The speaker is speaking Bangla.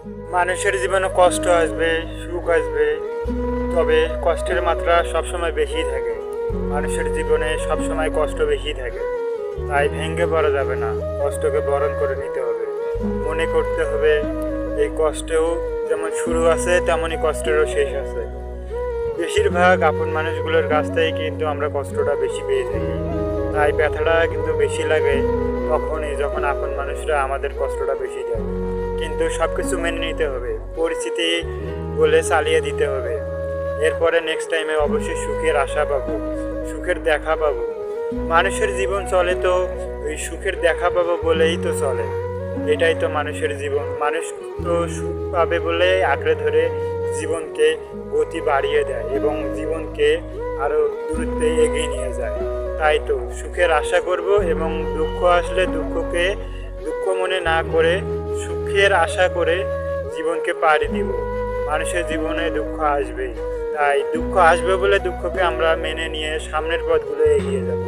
মানুষের জীবনে কষ্ট আসবে, সুখ আসবে, তবে কষ্টের মাত্রা সবসময় বেশি থাকে। মানুষের জীবনে সবসময় কষ্ট বেশি থাকে, তাই ভেঙে পড়া যাবে না, কষ্টকে বরণ করে নিতে হবে। মনে করতে হবে এই কষ্টেও যেমন শুরু আছে তেমনই কষ্টেরও শেষ আছে। বেশিরভাগ আপন মানুষগুলোর কাছ থেকে কিন্তু আমরা কষ্টটা বেশি পেয়ে থাকি, তাই ব্যথাটা কিন্তু বেশি লাগে তখনই যখন আপন মানুষরা আমাদের কষ্টটা বেশি দেয়। কিন্তু সব কিছু মেনে নিতে হবে, পরিস্থিতি বলে চালিয়ে দিতে হবে। এরপরে নেক্সট টাইমে অবশ্যই সুখের আশা পাবো, সুখের দেখা পাবো। মানুষের জীবন চলে তো ওই সুখের দেখা পাবো বলেই তো চলে। এটাই তো মানুষের জীবন। মানুষ তো সুখ পাবে বলে আঁকড়ে ধরে জীবনকে গতি বাড়িয়ে দেয় এবং জীবনকে আরও দূরত্বে এগিয়ে নিয়ে যায়। তাই তো সুখের আশা করব এবং দুঃখ আসলে দুঃখকে দুঃখ মনে না করে সুখের আশা করে জীবনকে পাড়ি দিব। মানুষের জীবনে দুঃখ আসবেই, তাই দুঃখ আসবে বলে দুঃখকে আমরা মেনে নিয়ে সামনের পথগুলো এগিয়ে যাব।